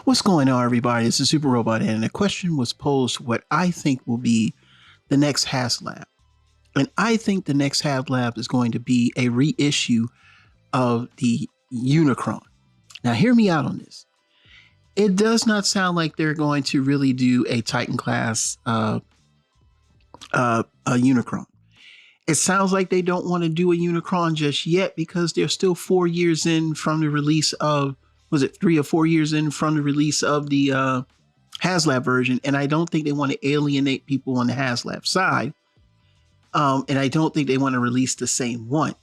What's going on, everybody? It's the Super Robot, and the question was posed what I think will be the next HASLAB. And I think the next HASLAB is going to be a reissue of the UNICRON. Now, hear me out on this. It does not sound like they're going to really do a Titan class a UNICRON. It sounds like they don't want to do a UNICRON just yet because they're still 4 years in from the release of, was it 3 or 4 years in from the release of the HASLAB version. And I don't think they want to alienate people on the HASLAB side. And I don't think they want to release the same one.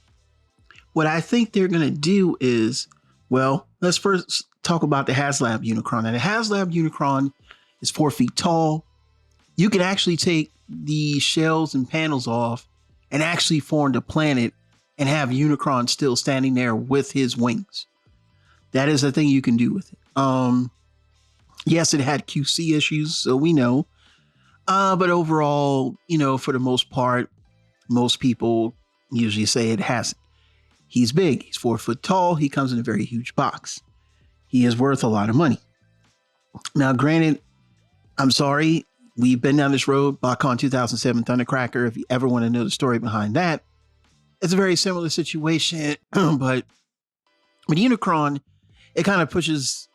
What I think they're going to do is, well, let's first talk about the HASLAB UNICRON. Now, the HASLAB UNICRON is 4 feet tall. You can actually take the shells and panels off and actually form the planet and have UNICRON still standing there with his wings. That is a thing you can do with it. Yes, it had QC issues, so we know. But overall, you know, for the most part, most people usually say it hasn't. He's big. He's 4 foot tall. He comes in a very huge box. He is worth a lot of money. Now, granted, I'm sorry. We've been down this road, BotCon 2007 Thundercracker. If you ever want to know the story behind that, it's a very similar situation. But with Unicron, it kind of pushes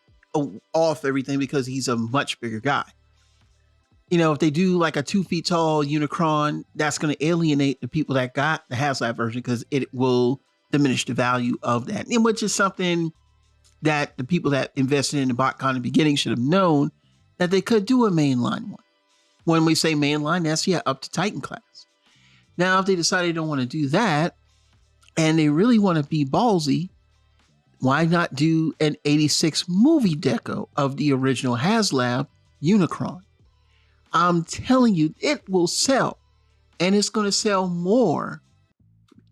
off everything because he's a much bigger guy. You know, if they do like a 2 feet tall Unicron, that's going to alienate the people that got the HASLAB version because it will diminish the value of that. And which is something that the people that invested in the BotCon in the beginning should have known that they could do a mainline one. When we say mainline, that's up to Titan class. Now, if they decide they don't want to do that and they really want to be ballsy, why not do an 86 movie deco of the original HASLAB Unicron? I'm telling you, it will sell, and it's going to sell more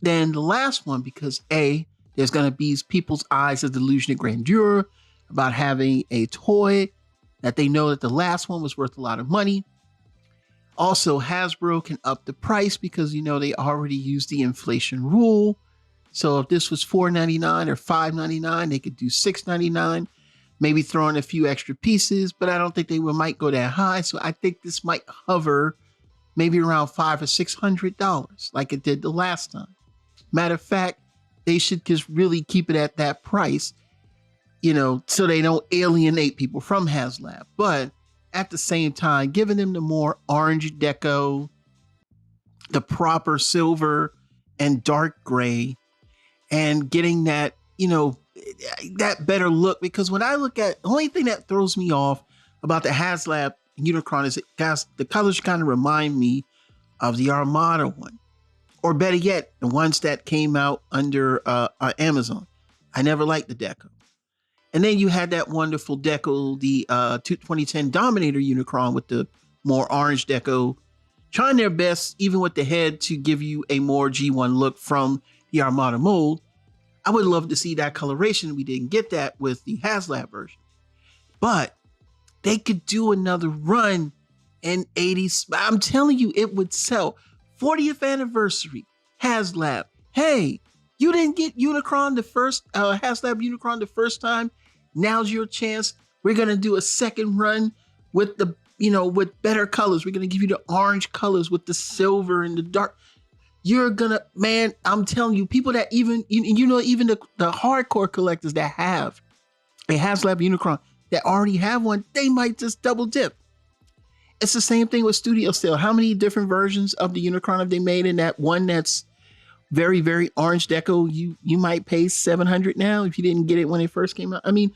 than the last one because A, there's going to be people's eyes of delusion of grandeur about having a toy that they know that the last one was worth a lot of money. Also, Hasbro can up the price because, you know, they already used the inflation rule. So if this was $4.99 or $5.99, they could do $6.99, maybe throw in a few extra pieces, but I don't think they might go that high. So I think this might hover maybe around $500 or $600 like it did the last time. Matter of fact, they should just really keep it at that price, you know, so they don't alienate people from HASLAB. But at the same time, giving them the more orange deco, the proper silver and dark gray, and getting that, you know, that better look. Because when I look at, the only thing that throws me off about the HASLAB Unicron is the colors kind of remind me of the Armada one. Or better yet, the ones that came out under Amazon. I never liked the deco. And then you had that wonderful deco, the 2010 Dominator Unicron with the more orange deco, trying their best, even with the head, to give you a more G1 look from the Armada mold. I would love to see that coloration. We didn't get that with the HASLAB version. But they could do another run in 80s. I'm telling you, it would sell. 40th anniversary, HASLAB. Hey, you didn't get Unicron the first, HASLAB Unicron the first time. Now's your chance. We're going to do a second run with the, you know, with better colors. We're going to give you the orange colors with the silver and the dark. You're going to, man, I'm telling you, people that even, you know, even the hardcore collectors that have a HASLAB Unicron that already have one, they might just double dip. It's the same thing with Studio Sale. How many different versions of the Unicron have they made in that one that's very, very orange deco? You might pay $700 now if you didn't get it when it first came out. I mean,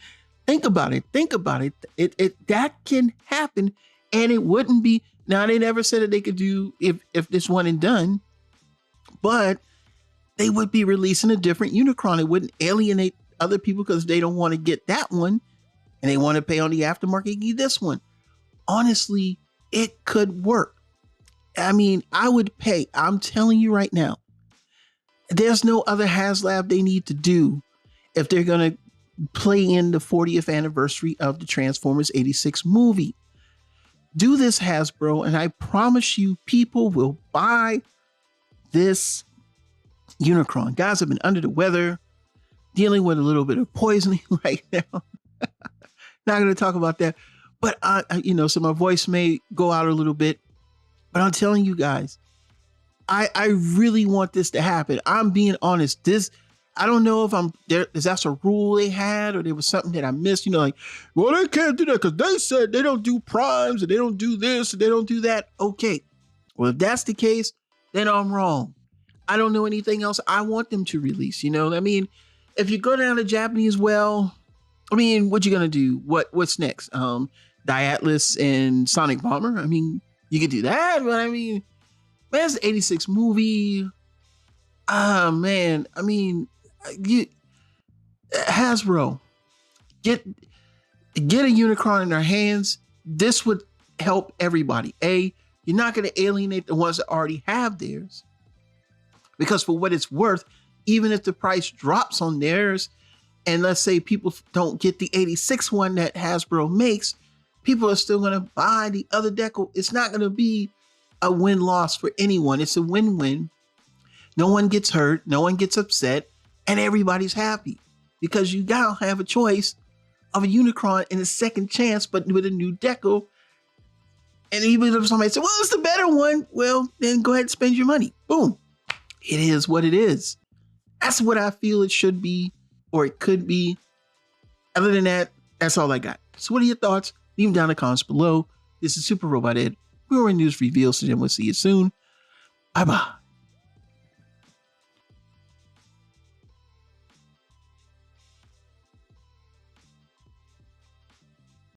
think about it. Think about it. It that can happen, and it wouldn't be. Now, they never said that they could do if this one and done, but they would be releasing a different Unicron. It wouldn't alienate other people because they don't want to get that one, and they want to pay on the aftermarket get this one. Honestly, it could work. I mean, I would pay. I'm telling you right now. There's no other HASLAB they need to do if they're going to play in the 40th anniversary of the Transformers 86 movie. Do this, Hasbro, and I promise you people will buy this Unicron. Guys have been under the weather, dealing with a little bit of poisoning right now. Not going to talk about that. But so my voice may go out a little bit, but I'm telling you guys, I really want this to happen. I'm being honest. I don't know if that's a rule they had or there was something that I missed, like, well, they can't do that because they said they don't do primes and they don't do this and they don't do that. Okay. Well, if that's the case, then I'm wrong. I don't know anything else I want them to release. I mean, if you go down to Japanese well, I mean, what you gonna do? What's next? Diatlas and Sonic Bomber. I mean, you could do that, but I mean, man, it's the 86 movie. Man, I mean, Hasbro, get a Unicron in their hands. This would help everybody. You're not going to alienate the ones that already have theirs, because for what it's worth, even if the price drops on theirs, and let's say people don't get the 86 one that Hasbro makes, people are still going to buy the other DECO. It's not going to be a win-loss for anyone. It's a win-win. No one gets hurt, no one gets upset, and everybody's happy, because you gotta have a choice of a Unicron and a second chance, but with a new DECO. And even if somebody said, well, it's the better one, well, then go ahead and spend your money. Boom. It is what it is. That's what I feel it should be, or it could be. Other than that, that's all I got. So what are your thoughts? Leave them down in the comments below. This is Super Robot Ed. We're in News Reveals, and we'll see you soon. Bye-bye.